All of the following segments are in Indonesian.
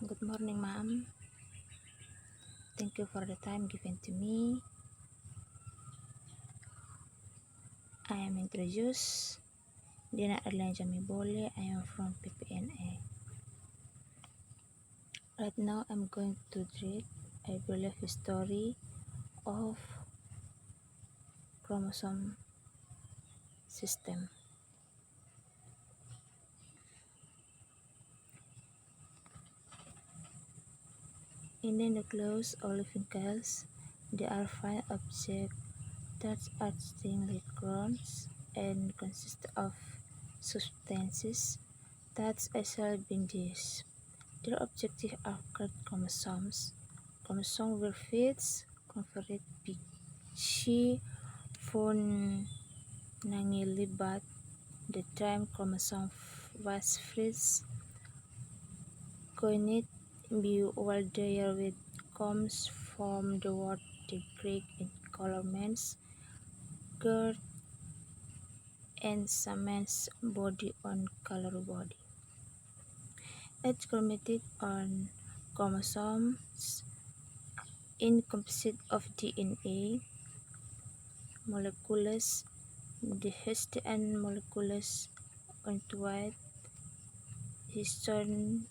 Good morning, ma'am. Thank you for the time given to me. I am introduced Dina Arlene Jamibole. I am from PPNA. Right now, I'm going to read a brief story of chromosome system. In the nucleus of living cells, there are fine objects that are distinctly grouped and consist of substances that a cell binds. Their objectives are called chromosomes. Chromosomes were feeds conferred she phone nangilibat. The term chromosome was first coined by Walter which comes from the word the Greek in color means girth and cements body on color body. Each chromatid on chromosomes incomplete of DNA molecules, the histone molecules contribute histone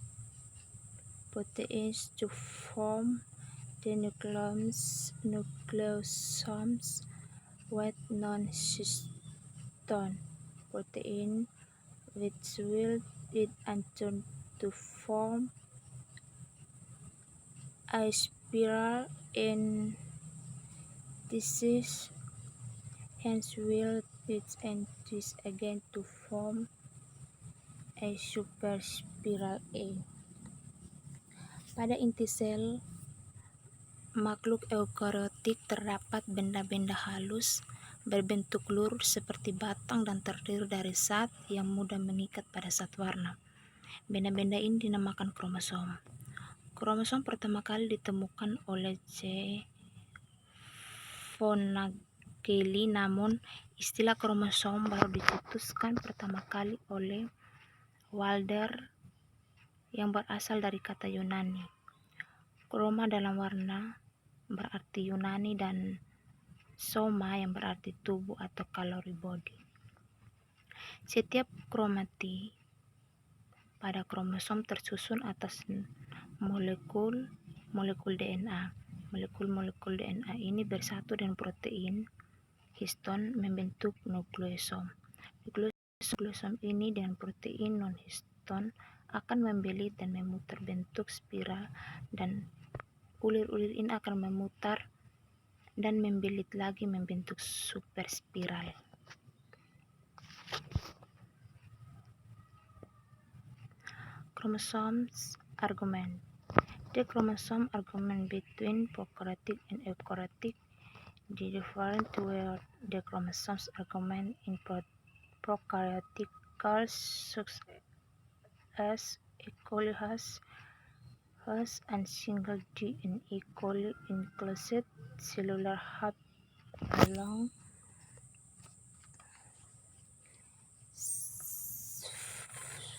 proteins to form the nucleosomes with non-histone protein which will lead until to form a spiral in disease, hence will pitch and twist again to form a superspiral A. Pada inti sel makhluk eukariotik terdapat benda-benda halus berbentuk lurus seperti batang dan terdiri dari zat yang mudah mengikat pada zat warna. Benda-benda ini dinamakan kromosom. Kromosom pertama kali ditemukan oleh C. von Nageli, namun istilah kromosom baru dicetuskan pertama kali oleh Walder yang berasal dari kata Yunani. Chroma dalam warna berarti Yunani dan soma yang berarti tubuh atau kalori body. Setiap kromatid pada kromosom tersusun atas molekul DNA. Molekul DNA ini bersatu dengan protein histone membentuk nukleosom. Nukleosom ini dengan protein non-histone akan membelit dan memutar bentuk spiral, dan ulir-ulir ini akan memutar dan membelit lagi membentuk superspiral. Chromosomes argument. The chromosome argument between prokaryotic and eukaryotic. The difference where the chromosomes argument in prokaryotic cells such as E. coli has and single DNA coli inclusive cellular hub along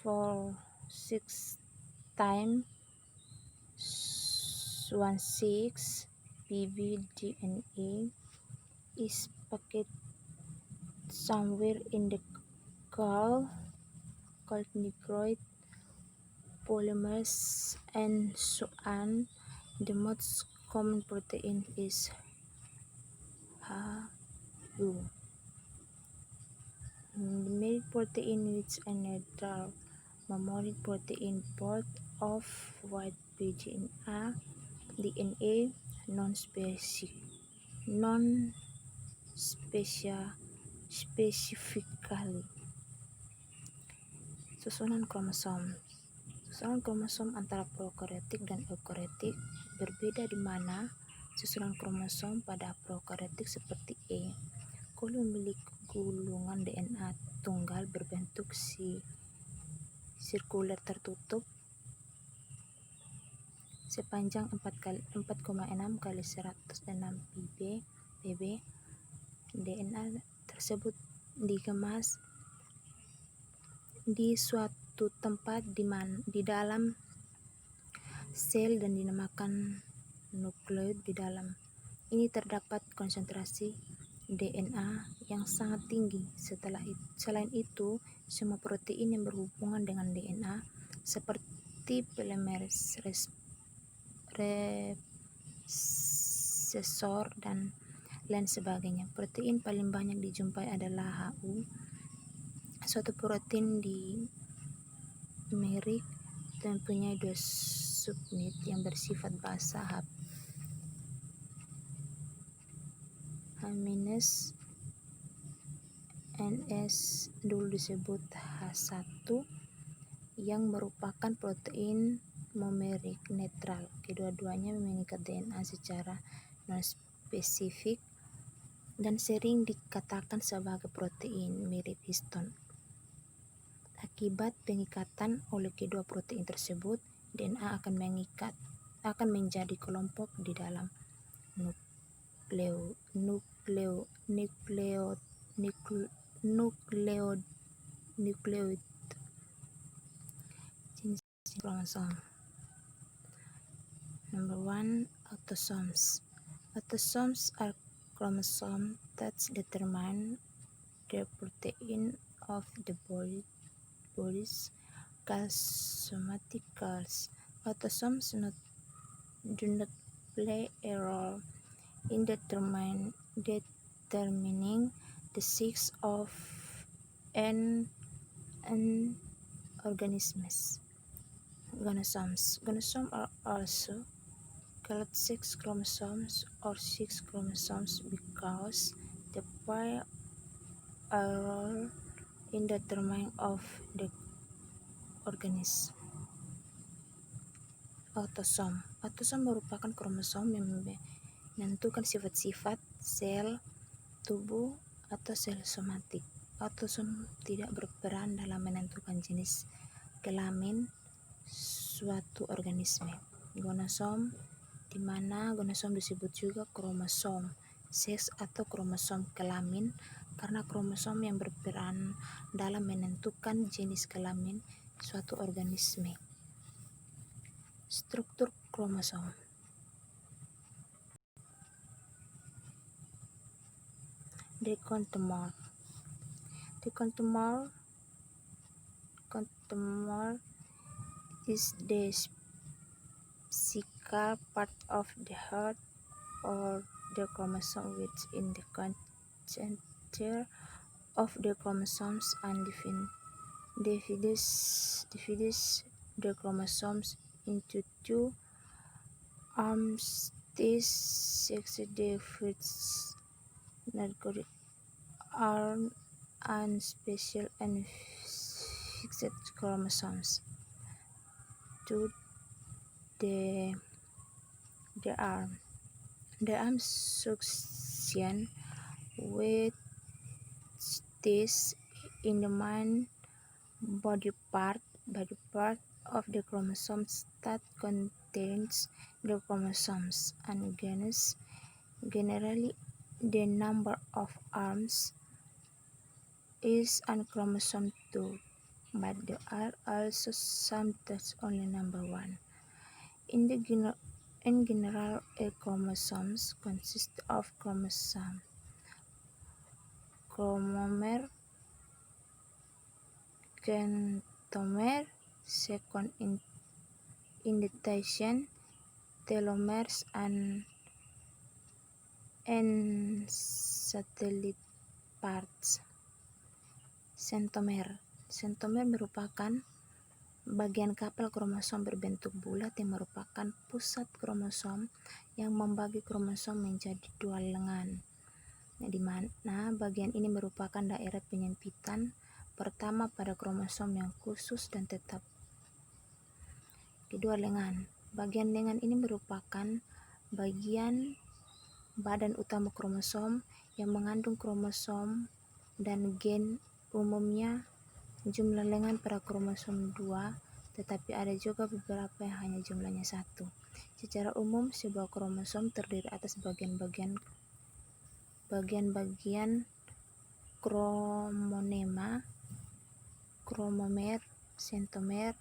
4-6 times 16 pp DNA is packed somewhere in the called nucleoid polymers and so on. The most common protein is HU. The main protein which another memory protein part of white DNA non-specifically. Susunan kromosom. Susunan kromosom antara prokaryotik dan eukaryotik berbeda di mana susunan kromosom pada prokaryotik seperti E. coli memiliki gulungan DNA tunggal berbentuk sirkuler tertutup sepanjang 4,6 kali 106 pp. DNA tersebut dikemas di suatu tempat di dalam sel dan dinamakan nukleoid di dalam. Ini terdapat konsentrasi DNA yang sangat tinggi. Selain itu, semua protein yang berhubungan dengan DNA seperti polymerase resesor dan lain sebagainya. Protein paling banyak dijumpai adalah HU, suatu protein di merik mempunyai 2 subunit yang bersifat basa. H- NS dulu disebut H1 yang merupakan protein monomerik netral. Kedua-duanya mengikat DNA secara non-spesifik dan sering dikatakan sebagai protein mirip histon. Akibat pengikatan oleh kedua protein tersebut, DNA akan menjadi kelompok di dalam nukleoid. Jenis kromosom. Number 1, autosomes. Autosomes are chromosomes that determine the protein of the bodies called somatic cells. Autosomes do not play a role in determining the sex of an organisms. Gonosomes. Gonosomes are also called sex chromosomes or sex chromosomes because they play a role in determining of the organism. Autosom. Autosom merupakan kromosom yang menentukan sifat-sifat sel tubuh atau sel somatik. Autosom tidak berperan dalam menentukan jenis kelamin suatu organisme. Gonosom, di mana gonosom disebut juga kromosom seks atau kromosom kelamin karena kromosom yang berperan dalam menentukan jenis kelamin suatu organisme. Struktur kromosom. The contomer is the physical part of the heart or the chromosome within the center of the chromosomes and divides the chromosomes into 2 arms. This sex the first narcotic arm and special and fixed chromosomes to the arm. The arm suction with this in the main body part of the chromosomes that contains the chromosomes and genus. Generally, the number of arms is on chromosome 2, but there are also sometimes only number 1. In general, a chromosome consists of chromosome, chromomer, centromere, second indentation, telomeres, and satellite parts. Centromere merupakan bagian kapal kromosom berbentuk bulat yang merupakan pusat kromosom yang membagi kromosom menjadi 2 lengan, di mana bagian ini merupakan daerah penyempitan pertama pada kromosom yang khusus dan tetap. Kedua lengan. Bagian lengan ini merupakan bagian badan utama kromosom yang mengandung kromosom dan gen. Umumnya jumlah lengan pada kromosom 2, tetapi ada juga beberapa yang hanya jumlahnya 1. Secara umum, sebuah kromosom terdiri atas bagian-bagian kromonema, kromomer, centromer,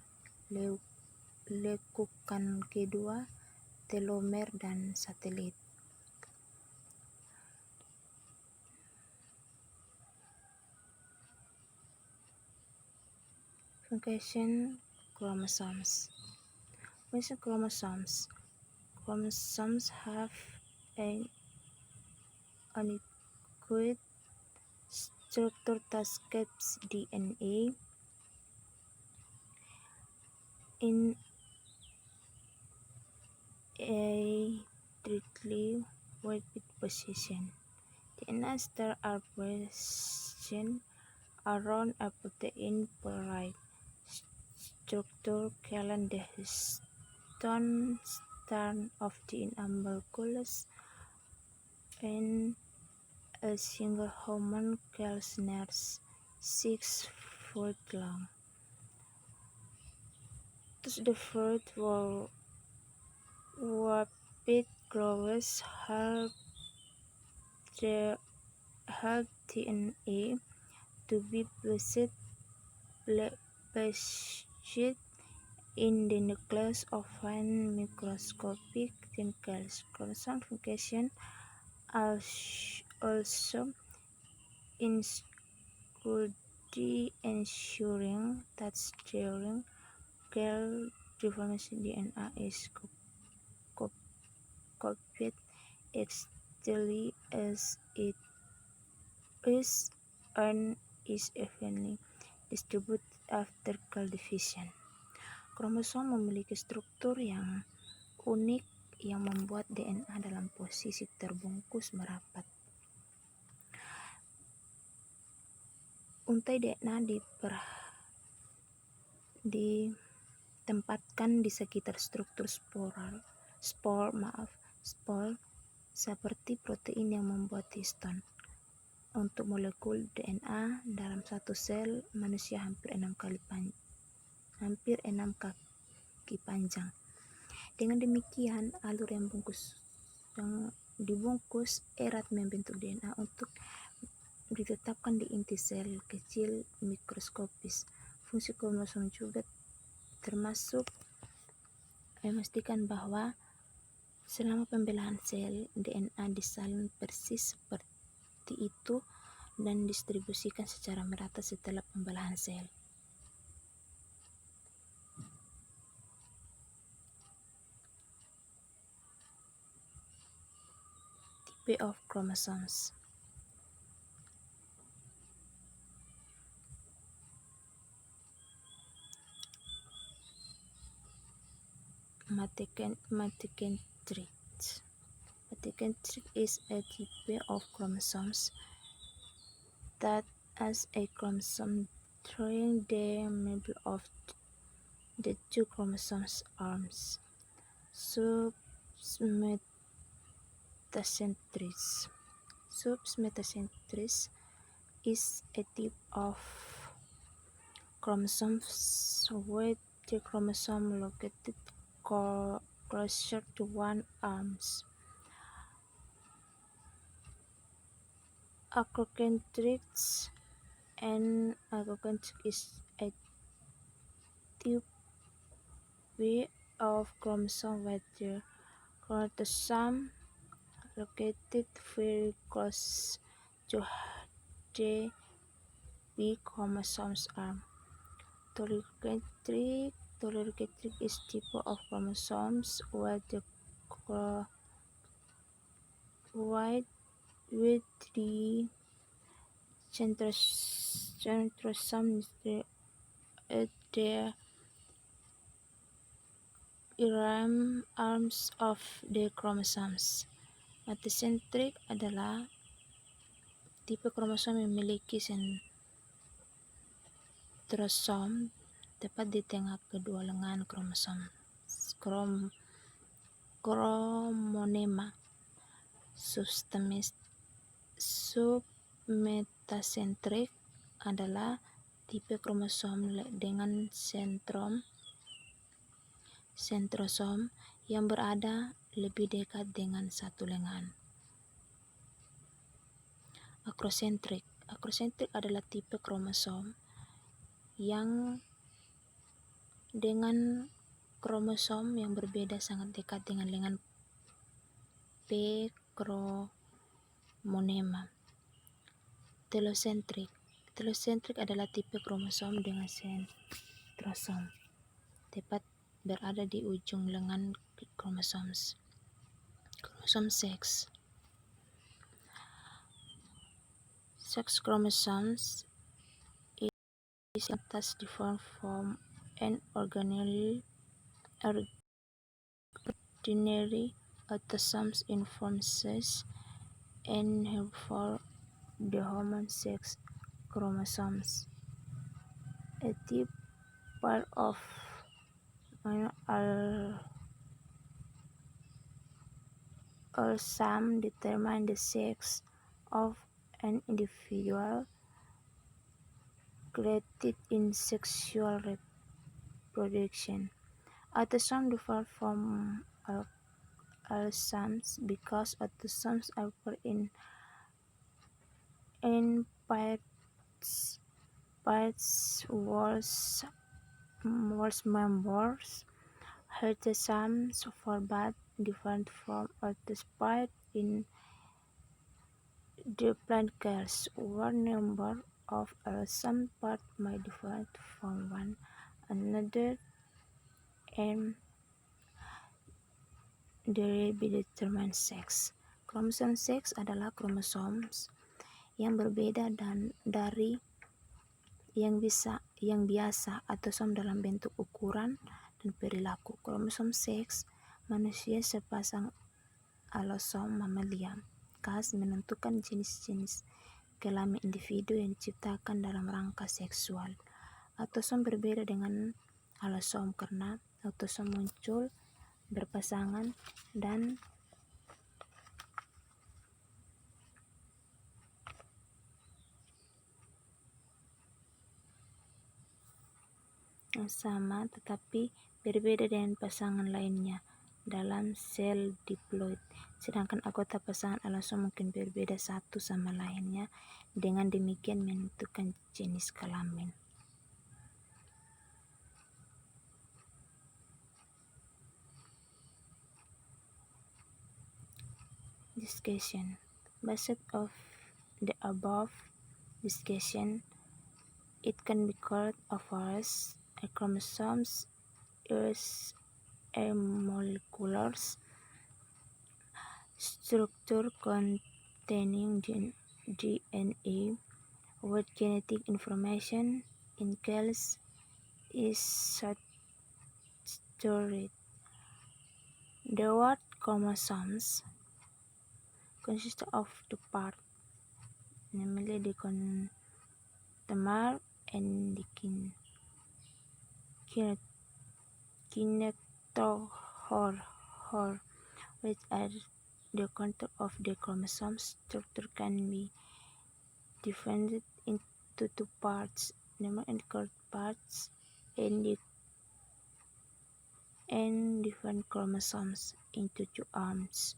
lekukan kedua, telomer, dan satelit. Function chromosomes. Function chromosomes. Chromosomes have an unequal structure that keeps DNA in a tightly weighted position. DNA stars are present around a protein peptide structure called the histone strand of DNA molecules, and a single hormone called NERS 6 foot long. Thus the fruit rapid growth help DNA to be placed in the nucleus of one microscopic chemicals. Chromosome function also include ensuring that during cell division DNA is copied exactly as it is and is evenly distributed after cell division. Kromosom memiliki struktur yang unik yang membuat DNA dalam posisi terbungkus merapat. Untai DNA ditempatkan di sekitar struktur spore seperti protein yang membuat histone. Untuk molekul DNA dalam satu sel manusia hampir 6 kaki panjang. Dengan demikian, alur yang dibungkus erat membentuk DNA untuk ditetapkan di inti sel kecil mikroskopis. Fungsi kromosom juga termasuk memastikan bahwa selama pembelahan sel, DNA disalin persis seperti itu dan distribusikan secara merata setelah pembelahan sel. Type of chromosomes. Mitochondria. Mitochondria is a type of chromosomes that has a chromosome during the middle of the two chromosomes arms. Submetacentric is a type of chromosomes with the chromosome located closer to one arms. Achrocentric is a type of chromosome with the chromosome located very close to the B chromosome's arm. Taurocentric is type of chromosomes with the centrosome at the arms of the chromosomes. Metacentric adalah tipe kromosom yang memiliki centrosom tepat di tengah kedua lengan kromonema. Submetacentric adalah tipe kromosom dengan centrosom yang berada lebih dekat dengan satu lengan. Achrocentric adalah tipe kromosom yang dengan Kromosom yang berbeda sangat dekat dengan lengan P. chromonema. Telosentrik. Telosentrik adalah tipe kromosom dengan sentrosom tepat berada di ujung lengan kromosom. Kromosom seks. Sex chromosomes is thus different from an ordinary autosomes in sex and for the homosexual chromosomes. A key part of autosomes determine the sex of an individual created in sexual reproduction. Autosomes differ from allosomes because autosomes occur in pairs walls members. Heterosomes for both different from autosomes in different cases. One number of allosome parts may differ from one another and thereby determine sex. Kromosom seks adalah kromosom yang berbeda dari yang biasa autosom dalam bentuk ukuran dan perilaku. Kromosom seks manusia sepasang allosom mamalia khas menentukan jenis-jenis kelamin individu yang diciptakan dalam rangka seksual. Autosom berbeda dengan allosom karena autosom muncul berpasangan dan yang sama tetapi berbeda dengan pasangan lainnya dalam sel diploid, sedangkan anggota pasangan allosom mungkin berbeda satu sama lainnya, dengan demikian menentukan jenis kelamin. Discussion. Based of the above discussion, it can be called overall a chromosome is a molecular structure containing DNA with genetic information encased is stored. The word chromosomes consists of two parts, namely the contemer and the kinetochore, which are the contours of the chromosome structure can be divided into two parts, namely encoded parts and different chromosomes into two arms.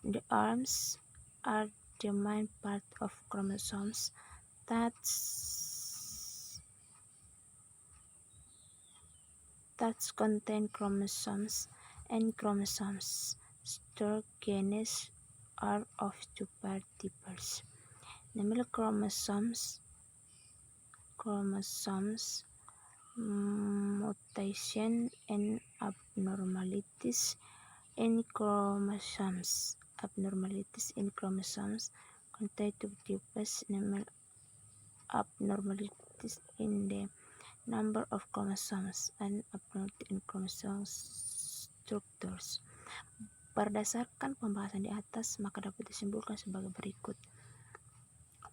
The arms are the main part of chromosomes that contain chromosomes and chromosomes store genes are of two types, namely chromosomes mutation and abnormalities in chromosomes. Abnormalities in chromosomes contain two types, namely abnormalities in the number of chromosomes and abnormalities in chromosome structures. Berdasarkan pembahasan di atas, maka dapat disimpulkan sebagai berikut.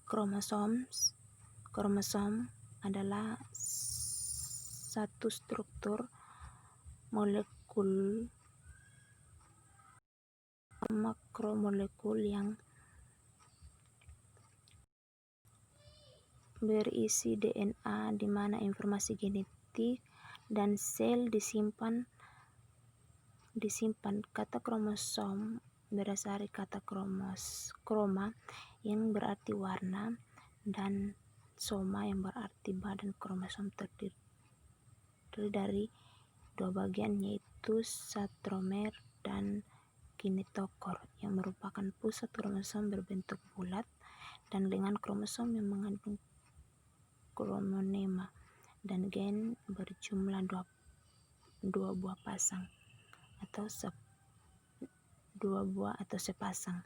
Kromosom adalah satu struktur makromolekul yang berisi DNA di mana informasi genetik dan sel disimpan. Kata kromosom berasal dari kata kroma yang berarti warna dan soma yang berarti badan. Kromosom terdiri dari dua bagian, yaitu centromer dan kinetokor, yang merupakan pusat kromosom berbentuk bulat dan lengan kromosom yang mengandung kromonema dan gen berjumlah dua buah atau sepasang.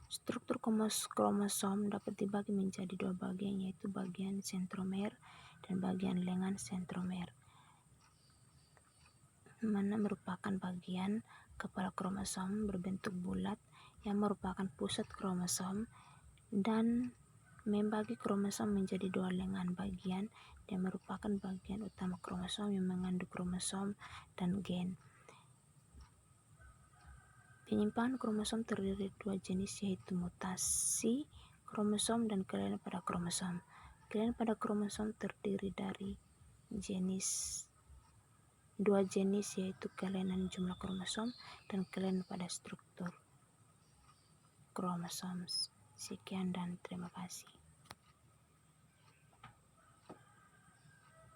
Struktur kromosom dapat dibagi menjadi dua bagian, yaitu bagian centromer dan bagian lengan centromer, mana merupakan bagian kepala kromosom berbentuk bulat yang merupakan pusat kromosom dan membagi kromosom menjadi dua lengan bagian yang merupakan bagian utama kromosom yang mengandung kromosom dan gen. Penyimpangan kromosom terdiri dari dua jenis, yaitu mutasi kromosom dan kelainan pada kromosom. Kelainan pada kromosom terdiri dari dua jenis, yaitu kelainan jumlah kromosom dan kelainan pada struktur kromosom. Sekian dan terima kasih.